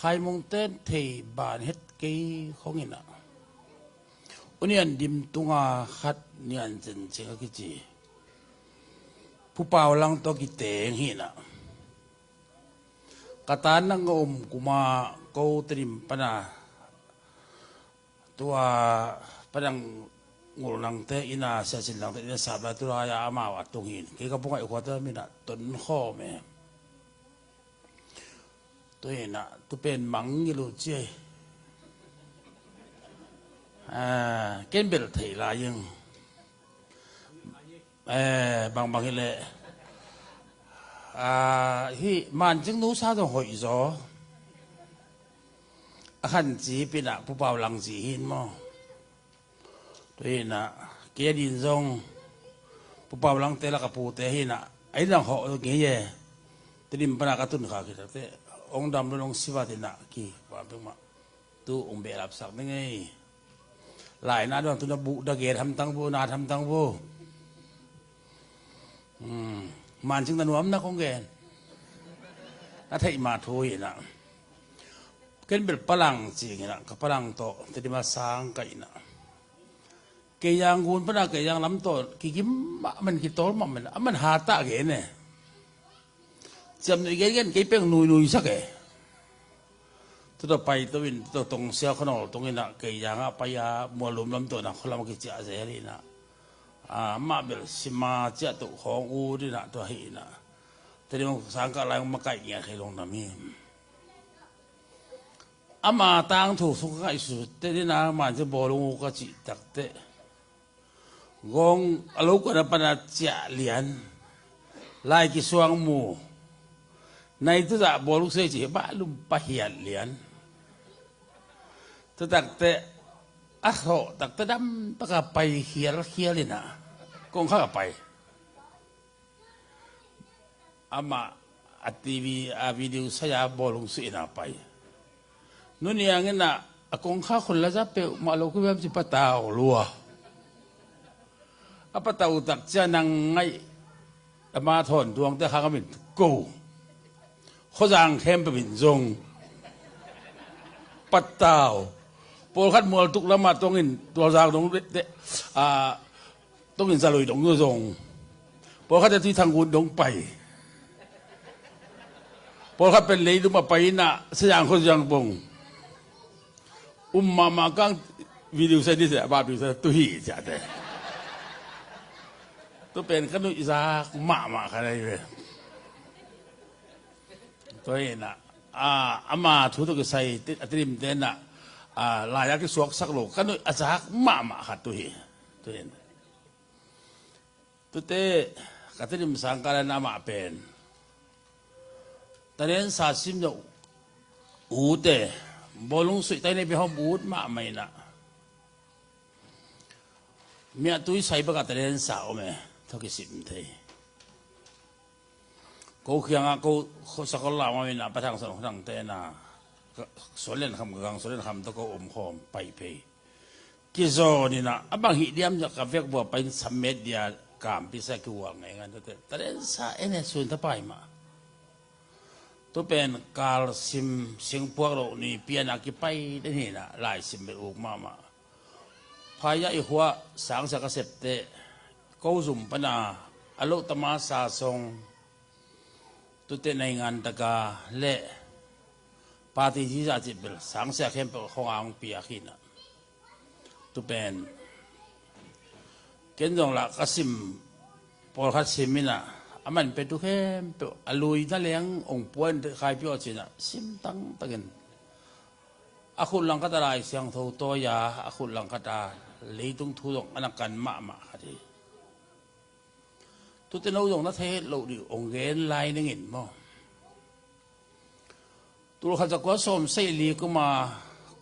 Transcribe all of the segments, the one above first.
khai mong tên thầy bản hết cái không nghe nào uni an dim tunga khat ni an chen chenga ki chi pu pau lang to ki teng hi na katan nang kuma ko trim pana tua padang ngul nang te ina sa sin lang te ina sa ba tu ya ama wa tung hin ki ka punga ko ta mina ton kho me to ina tu pen mang ni lu che ken bel thei la yang bang bang le hi man jing nu sa do hoi zo khan ji pina pu pau lang ji hin mo to ina ke din zong pu pau lang te la ka pu te hi na ai lang ho ge ye trim pana ka tun kha ki te ong dam lo long siwa te na ki wa pe ma tu ong be lap sak ne ngai lại na đoàn tu na bu da ge tham tang bu na tham tang bu man ching ta nuam na không ge na thei ma thôi na ken bel palang chi na ka palang to te di ma sang kai na ke yang gun pa na ke yang lam to ki kim man ki tol ma man ha ta ge ne cham ni ge gen ke peng nui nui sak geตัวไปตัววินตัวตรงเสียขนมตรงนี้นะเกี่ยงไปยามัวลุมลำตัวนะคนละมันกิจอาเสรีนะมาเบลสิมาเจ้าตัวของอูดีนะตัวหินะแต่ที่มันสังกัดอะไรมาไก่เงี้ยใครลงน้ำมีมาตั้งถูกสุขไก่สุดแต่ที่นะมันจะบอลงก็จิตตักเตะกงอารมณ์กันปนัดเจ้าเหรียญไล่กิสวงมูในตัวจะบอลลูกเสียจีบ้าลุมปะเหียนเหรียญตักเตะตักเตะดำตักไปเขียเลยนะกงข้าไปมาอัดทีวีวิดีโอสยามบอลลงสีน่ะไปนู่นอย่างนี้นะกงข้าคนละจะเปมาลูกแบบจิปตาลัวปตาตักจะนั่งไงมาทนดวงแต่ข้าก็เป็นกูเขาจางเข้มไปเป็นจงปัตตาวพอขัดมัวตุกละมาตรงอินตัวจางตรงตรงอินสลุยตรงตัวจงพอขัดจะที่ทางกุนตรงไปพอขัดเป็นเลยดูมาไปน่ะสยามคนยังปงมากังวิดีโอเซนที่เสียบาปอยู่เสียตุหีจัดเลยตัวเป็นขนุอิสากมาอะไรเลยตัวเองนะมาทุกตัวใส่ติดมเต้นนะลายที่สวกสักโลกกันด้วยอาจารย์มาขัดตัวเองตัวเต้กัติมสังกัดนามาเป็นตอนนี้สาสิมจะอูเต้บอลงสุดท้ายในปีห้องบูดมาไม่นะเมียตุ้ยใส่ประกาศตอนนี้สาวไหมเท่ากับสิบเท่กูเขียงกูสกลลามาเป็นประธานสงฆ์ทางเตนะสวนเล่นคำกลางสวนเล่นคำตะโกอมคอมไปเพย์กิโซนี่นะบางหิเดียมจะกับเวกบัวไปสมัยเดียกามพิเศษกูว่าไงกันแต่เรื่องสายเนี่ยส่วนที่ไปมาตัวเป็นการซิมเสียงพวกเรานี่เปลี่ยนอากิไปได้นี่นะหลายซิมไปอุกมาพายาอีหัวสังสกเสพเตกูซุ่มปนาอโลตมาสาทรงตัวเตในงานตะกาเละปาฏิทิจะจิบเบลสังเสียเข้มเป็นของอังปีอาคินะตัวเป็นเกินจงละก็ซิมพอคัดซิมินะมันเป็นตัวเข้มเป็นอลุยนั่นเลี้ยงองค์ป่วยใครพิจารณาซิมตั้งตะกันอาคุณลังกัตรายเสียงโทตัวยาอาคุณลังกัตาเลยต้องทุรกอนักกันมาคดีตัวเต้นเอาอย่างนั้นเทเราดิองเกนไลน์นึงเห็นมั้งตัวข้าจะกว่าสมเสรีก็มา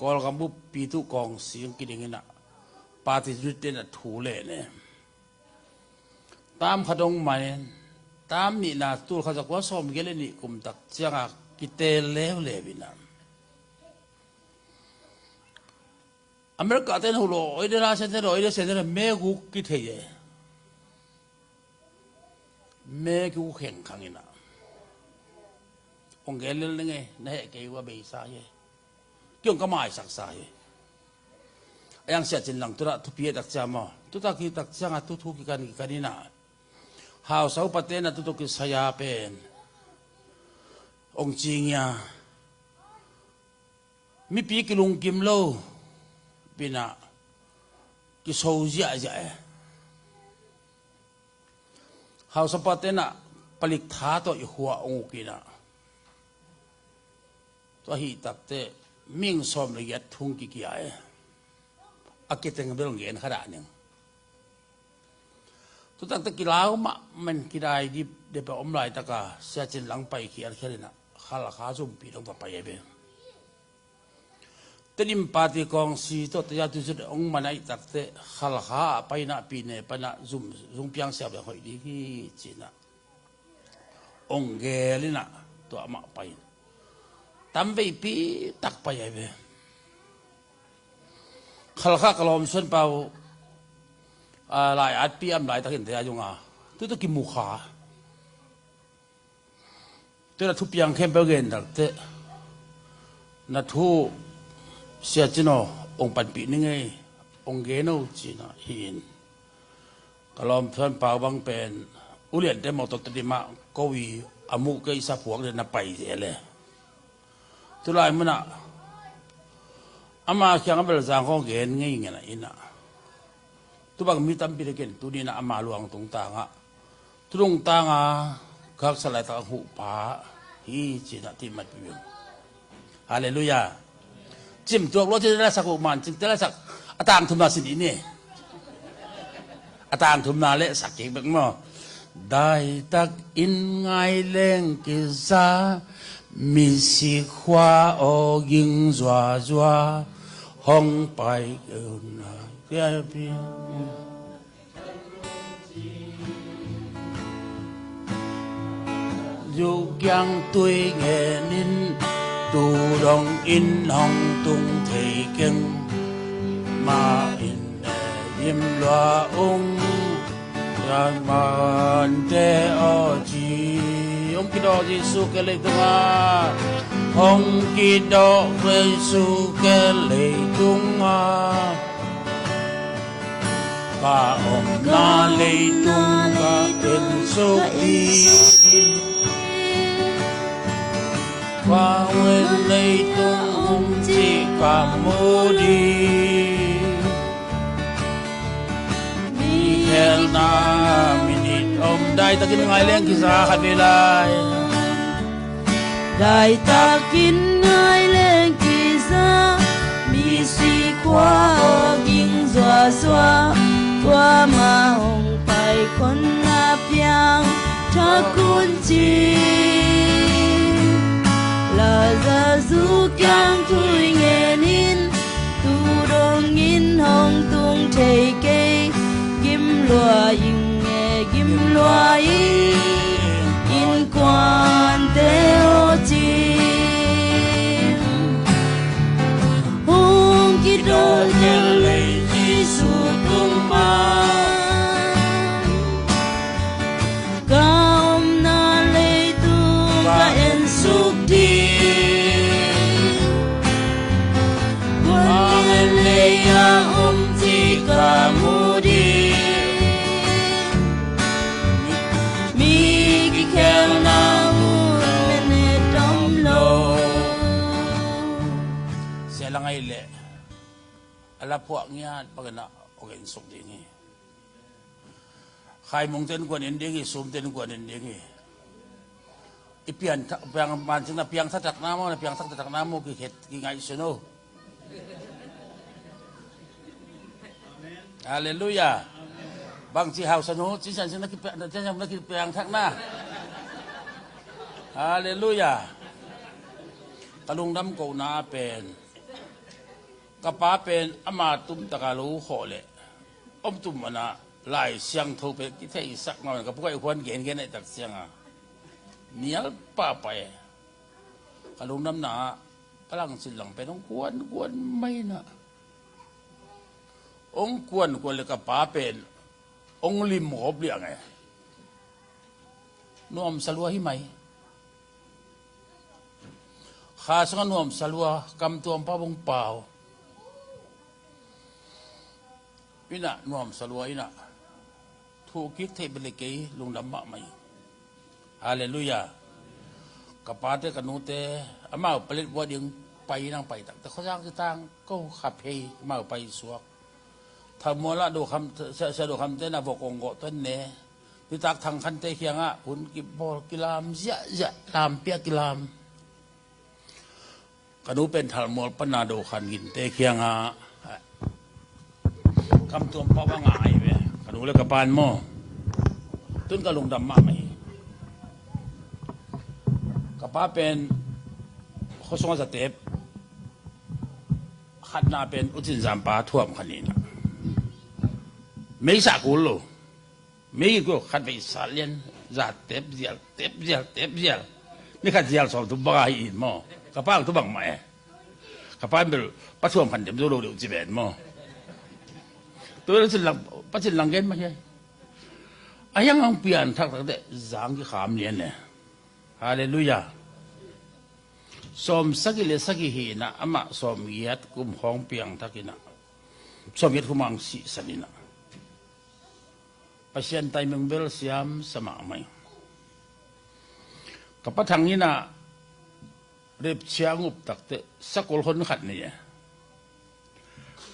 กอลกับบุปผีตุกองเสียงกินอย่างนี้นะปาฏิจุดเด่นถูเล่เนี่ยตามขดงใหม่ตามนี่นะตัวข้าจะกว่าสมเกลนี่กุมตักเจ้ากิเตเลวเลวินะอเมริกาเต้นหัวโอยเดล่าเซนเตอร์โอยเดเซนเตอร์เมกุกิเทยเมกุแข่งขันนะอ องเกลเลยไงนั่นเกี่ยวกับเบสายเกี่ยวกับไม้สักสายยังเสียจินหลังตัวละทุบเพียตักจามตัวตะกี้ตักจางตัวทุกกันนี่นะหาวสาวประเทศนั้นตัวกิสยาเป็นองจริงยามีปีกิลุงกิมโลปีน่ะกิโซเจียเจ้หาวสาวประเทศน่ะผลิตท้าตัวหัวองกินะตัวหิตักเตมิ่งสมละเอียดทุ่งกิกิไออากิตังเบลงเงินขนาดหนึ่งตัวตั้งแต่กีฬามันกีฬาดิบเดี๋ยวไปอมลายตะกาเสียจินหลังไปเขียนแค่นี้นะข้าราคาสุ่มปีต้องไปเองแต่นิมปาติกองสีตัวที่จะดูจุดองมันไอตักเตข้าราคาไปนะปีเนี่ยไปนะสุ่มเพียงเสียแบบหอยดีที่จีน่ะองเกลินะตัวมาไปตั้มไปปีตักไปเองข้าราคากลอมส่วนเปล่าหลายอัดปีอันหลายตะเห็นแต่ยังตัวกินหมูขาตัวนั้นทุบยังเข้มเปล่าเงินดักเตนัทูเสียจีโนองปันปีนี่ไงองเกโนจีน่ะหินกลอมส่วนเปล่าบางเป็นอุเลียนแต่หมดตัวติมาก็วีอามุกอิสาพวกเดินนับไปเสียเลยตัวลายมันอะอามาเขียงเป็นสังของเกนไงเงี้ยนะอินะตัวบางมีตั้มปีเกนตัวนี้นะอามาหลวงตรงต่างอ่ะตรงต่างอ่ะกักสลายตาหูผาฮีจีน่ะที่มันเป็นฮาเลลูยาจิมตัวรถจะได้สักมันจิมจะได้สักอาตามทุนมาสินีนี่อาตามทุนมาเละสักเก่งแบบมั้งได้ตักอินไงเล่งกิซามีสิขวาอยิงจัวจัวห้องไปเกินเพียเพียอยู่ยังตุยเงินินตูดองอินห้องตุงเทกิงมาอินยิมลัวองยามันเตอจีองกิดอจิสุเกเลตุงาองกิดอเรสุเกเลตุงาปาองนาเลตุงกาเป็นสุขีปาเวเลตุงจิกามูดีมีแค่นามินิตอมได้ตะกินไงเลี้ยงกิสาขัดเวลาได้ตักกินง่ายเล่นกิซามีสีขวายิงสัวสัวตัวมาหงไปคนนับยังทักคุณจีลาจะสู้กันทุยเงินินตูดงยินหงตุงเทเกกิมลัวยิงเงกิมลัวยินกวนเตโอจีหงกิโดเจเลจิสุตุงมากามนาเลตุงกะเอ็นสุขดีวันเลยาจิกามูดีมีกิแค่นามูเมเนตอมโลเสียละไงเละอะไรพวกเงี้ยปะกันนะโอเคสุดดีนี่ใครมองเต้นกว่านี้ดีสุ่มเต้นกว่านี้ดีอีเพียงเพียงมันจึงน่ะเพียงทักจากน้ำมันเพียงทักจากน้ำมันคือเหตุกี่ไงสิโนฮาเลลูยาบางทีเฮาสนุจิฉันนักเพียงทักหน้าฮาเลลูยากระลุงดำกูนาเป็นกระป๋าเป็นอามาตุมตะกาลูโหเละอมตุมมันนะลายเสียงทูเป็นที่เที่สักหน่อยกับพวกไอ้คนเก่งในตักเสียงอ่ะเนียป้าไปกระลุงดำหนาพลังสิหลังไปต้องกวนไม่นะองกวนเลยกระป๋าเป็นองลิมหอบเรียงไงน้อมสลัวให้ไหม ข้าสังนวมสลัวกำตัวพระบงเปล่าอินะนวมสลัวอินะถูกคิดเทเบลเกยลุงดำมะไม่ฮาเลลูยากระปาเตกันนูเตอามาเปลิดวัวดึงไปนั่งไปแต่เขาสร้างที่ตั้งก็ขับเพย์มาไปสวกทำมัวละดูคำเสดูคำเตนะบอกองค์ต้นเนที่ตักทางคันเตเคียงอ่ะหุ่นกิบอลกิลามเยอะลามเปียกิลามกันนูเป็นทำมัวปนาดูขันกินเตเคียงอ่ะคำตัวพ่อว่าง่ายเว้ยกันนูเลยกระปานหม้อต้นกระลุงดำมาไหมกระป้าเป็นข้อสองสเต็ปขัดนาเป็นอุจินสามปาท่วมขันนี้นะไม่สักกูโลไม่กูขัดไปสาเลียนจัดเต็บเจียลนี่ขัดเจียลสองตัวบ้าอีกมั้งกระป้าตัวบังไหมกระป้าเป็นปัจจุบันพันเดียวดูดูจีเบนมั้งตัวนั้นสิหลังปัจจุบันหลังเกินไม่ใช่ไอ้ยังอังเปลี่ยนทักแต่จางที่ขามเลียนเนี่ยฮาเลลูยาสมสักิเลสกิหินะอามาสมเยียดกุมห้องเปียงทักินะสมเยียดกุมังสีสันินะปัจจัยไตเมืองเบลเซียมสมัครไหมกับปะทางนี้นะเรียบเชียงอุบตักเตสักคนขัดนี่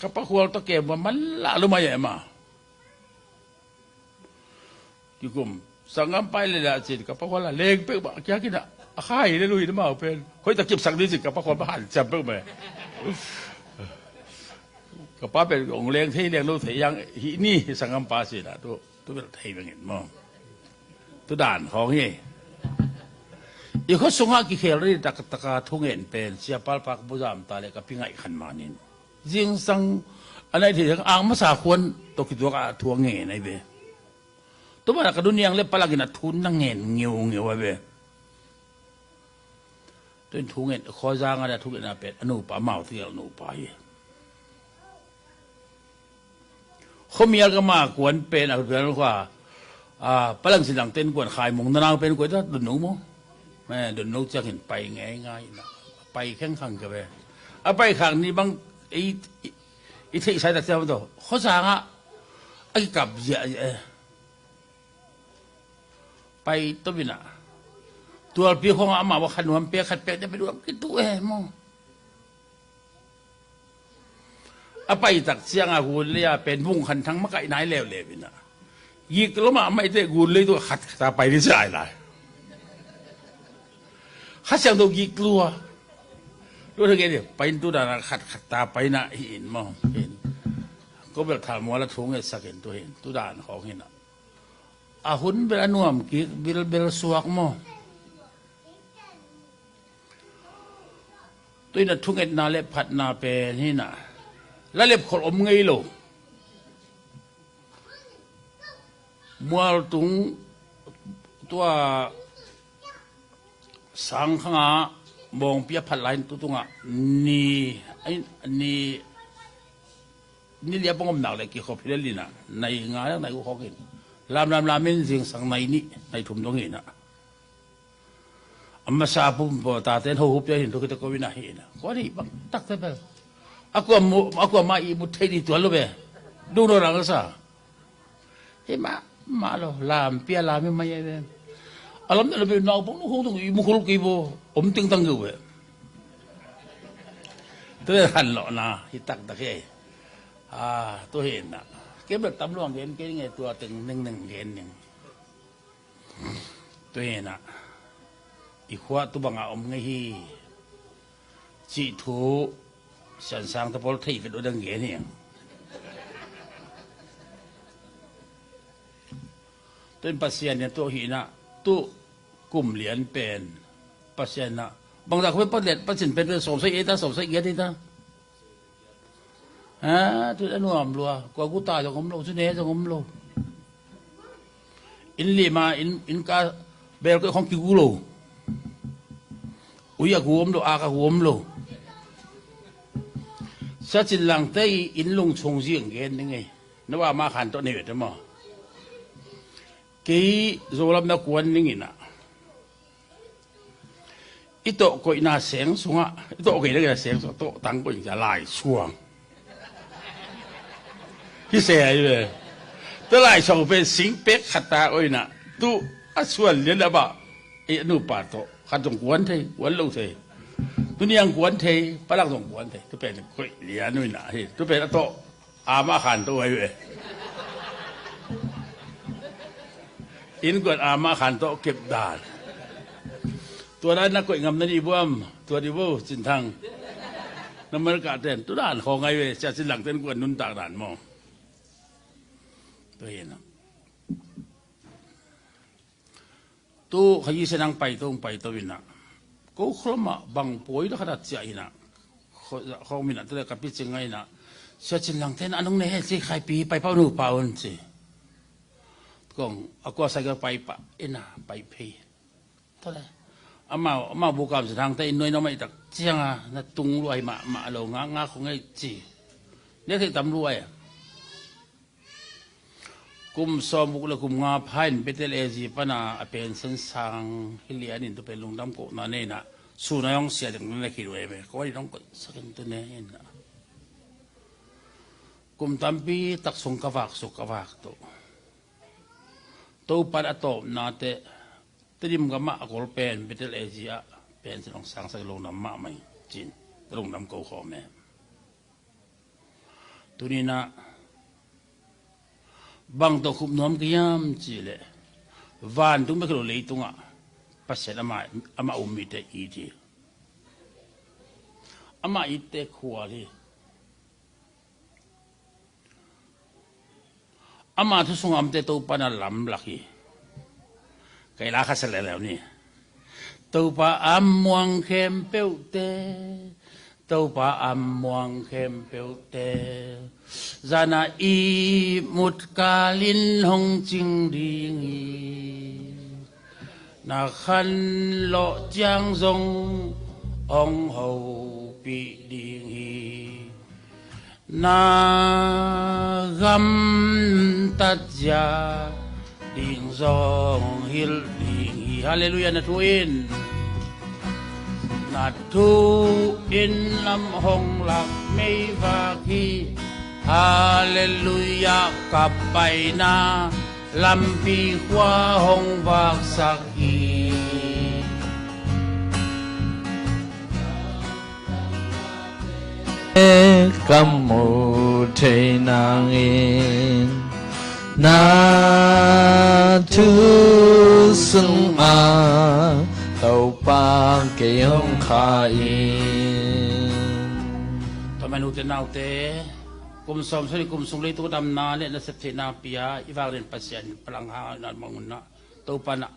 กับปะควรตะเกียบว่ามันละรู้มาอย่างมาที่กลุ่มสังกัมไปเลยละสิกับปะควรละเล็กเป๊ะบ้าแค่กินอะข้าเห็นได้ลุยได้มาเป็นเฮ้ยตะเกียบสังนี้สิกับปะควรมาหันจำเป๊ะไหมกับป้าเป็นองค์เลี้ยงที่เลี้ยงลูกเถียงหินี่สังกัมปาสินะตัวเป็นไทยเป็นเห็นมั้งตัวด่านของนี่อีกคนส่งหากิเคลรีตะกาทุ่งเงินเป็นเสียปาลปักบุญามตาเลยกับพิงไอขันมานินจิงสังอะไรที่อ่างมาสาควรตกตัวกาทวงเงินไอเบตัวมันกระดุนยังเล็บปลากินทุนนั่งเงินเงี้ยวไอเบตัวทุ่งเงินขอจ้างอะไรทุ่งเงินเป็นอนุปาเมาที่อนุปายเขามีอะไรมากกวนเป็นอะไรเป็นว่าพลังสิหลังเต้นกวนขายมงนางเป็นกวนถ้าดุนหนูมั้งแม่ดุนหนูจะเห็นไปง่ายนะไปแข้งขังกันไปเอาไปขังนี่บางไอ้ที่ใช้แต่เจ้าตัวเขาสั่งอ่ะไอ้กับเยอะไปตัวบินะตัวพี่ของอามาว่าขันหัวเปียขัดเปียจะไปดูกินตัวมั้งเอาไปตักเสียงอากูเลยเป็นวงขันทั้งมะไก่นายเลวๆนะยิกแล้วมาไม่ได้กูเลยตัวขัดตาไปที่ใจเลยขัดเสียงตัวยิกลัวรู้ทั้งไงเดียวไปตัวด่าขัดตาไปนะเห็นมั้งเห็นก็แบบถามว่าละทงเห็นสักเห็นตัวเห็นตัวด่านของเห็นอ่ะหุ่นเบลนวมกิเบลสวกมั้งตัวนั้นทุ่งเห็นนาเล็บผัดนาเป็นนี่นะแล้วเล็บขลมไงลูกมัวตุงตัวสังขะมองเปียผัดลายตัวตุงอ่ะนี่ไอ้นี่เรียกว่าผมหนักเลยกี่ขบพิเรลินะในงานในกูเขาเห็นลามมินสิ่งสังในนี้ในถุงตรงนี้นะอามาซาปุ่มปตาเต้นหูจะเห็นตัวกิตก็วินาเห็นนะก็นี่บังตักเตเปaku ma ibu tadi tu lo be dulu orang rasa ma lo lam pia lam ma ye alam le be na pun hu tu ibu khul ki bo om ting tang ge tu han lo na hitak ta ke tu hen na ke be tam luang gen ke ngai tua ting ning gen ning tu hen na i khwa tu banga om ngai hi chi thuฉันสร้างตะโพลที่เป็นอุดังเงี้ยนี่ต้นปัสเซียนเนี่ยตัวหินะตู้กลุ่มเหรียญเป็นปัสเซียนนะบางทีเขาเป็นปัสเซียนเป็นสมใส่เอต้าสมใส่เงี้ยที่ต้าตัวนั้นหนุ่มรัวกว่ากูตายจะงมโลชุดนี้จะงมโลอินลีมาอินกาเบลก็ของกิกูโลอุยกูงมโลอากกูงมโลสัจจิหลังเตยอินลงชงเสียงเงินยังไงนึกว่ามาขันตัวนี้ใช่ไหมกี่โซลัมนักวนยังไงนะ อีโตก็อินาเสียงสูงอ่ะอีโตก็อินาเสียงสูงโตตั้งก็จะไล่ช่วงที่เสียเลยแต่ไล่ช่วงเป็นสิงเป็กขัดตาโอ้ยน่ะตู้อัศวรเรียนแล้วบ่ไอ้นู่ป่าโตขัดตรงกวนเทกวนลูกเทตัวนี้ยังกวนเทปลังตรงกวนเทตัวเป็นก็เรียนนู่นน่ะเฮ้ตัวเป็นโตอามาขันตัวไอ้เว้ยอินกวนอามาขันโตเก็บด่านตัวนั้นนักกวยงามนั่นอีบวมตัวดีบูสินทางน้ำมันกาเต้นตัวด่านของไงเว้ยจะสินหลังเต้นกวนนุนตากด่านมองตัวเห็นนะตู้ขยี้เส้นทางไปตรงไปตัววินะก็คลมาบังป่วยแล้วขนาดเสียอินะเขามีนะตัวเล็กกับพี่จึงไงนะเสียสินหลังเต้นอันนั้นเนี่ยสิใครปีไปเป้าหนูเป้าอันสิกงเอาก็ใส่ก็ไปปะเอ็น่ะไปเพย์เท่าไหร่อามาบุกกรรมสถานแต่อินโดน้องไม่ตักเจียงอ่ะนั่นตุงรวยมาเรางาของไอ้จีเนี่ยคือตำรวจกุมสอมบุกเลยกุมงาพายนเปเตลเอจีปนาเป็นเส้นทางฮิเลียนินตัวเป็นลุงดำโกนั่นเองนะสู้นายองเสียถึงนั่นเลยคิดไว้ไหมก็ว่าน้องก็สักตัวเนี่ยนะกุมตั้มปีตักส่งกวากสุกวากตัวปัดอัตโตนาเตแต่ดิมก็มาอากลเป็นเปเตลเอจีอะเป็นสิ่งสังสรรค์ลงน้ำมาไม่จีนลงน้ำเกาขอแม่ตัวนี้นะบางตัวคุบน้อมกิยามจีเลยวันตุ้งไม่เคยเลยตุ้งอ่ะปัสสาวะอามาอุมิเตอีจีอามาอิเตขวาลีอามาทุสงามเตตัวปนัลลัมลักยีไกลาคัสเลแล้วนี่ตัวปะอัมมวงเข้มเปวเตตัวปะอัมมวงเข้มเปวเตจานาอีมุดกาลินหงจิงดิงนาขันโลจางซงองเฮาปีดิงนากำตัดยาดิงซองฮิลดิงฮาเลลูยานะทุอินนาทูอินลำหงหลักไม่ฝากฮีฮาเลลูยากับไปนาลำปีขวาหงฝากสักอีกัมโมเทนางเอนนาทุสุมาเต้าปางเกียงขาอินทำไมนูเตนาวเตกุมสมสริกุมสุงเลยตัวดำนาเนี่ยนัสเทนาปิยาอีวางเรนปัสยันพลังหานันมังุนะตัวปานะ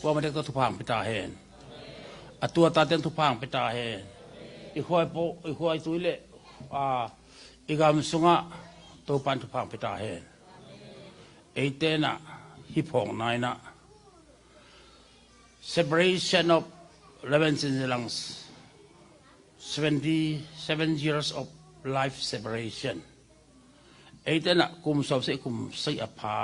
ว่ามันเด็กตัวทุพางไปตาเห็นตัวตาเต็นทุพางไปตาเห็นอีกหัวโปอีกหัวตุยเล่อีกามสุงะตัวปันทุพางไปตาเห็นไอเตนะฮิปองนายนะ separation of 11 lungs 77 years of life separation ไอเตนะกุมสอบเสกุมใส่อภา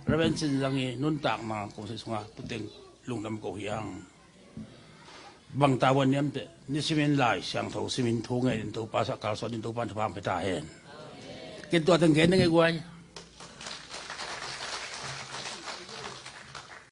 11 langi นุนตากมากุมใส่สุงะตุเต็งลุงดำโกยังบางตาวันนี้มันนี่สิมินไลช่างถูสิมินทูไงตัวภาษากาลสอนตัวปันทุพางไปตาเห็นกินตัวตั้งเกณฑ์ยังไงกวย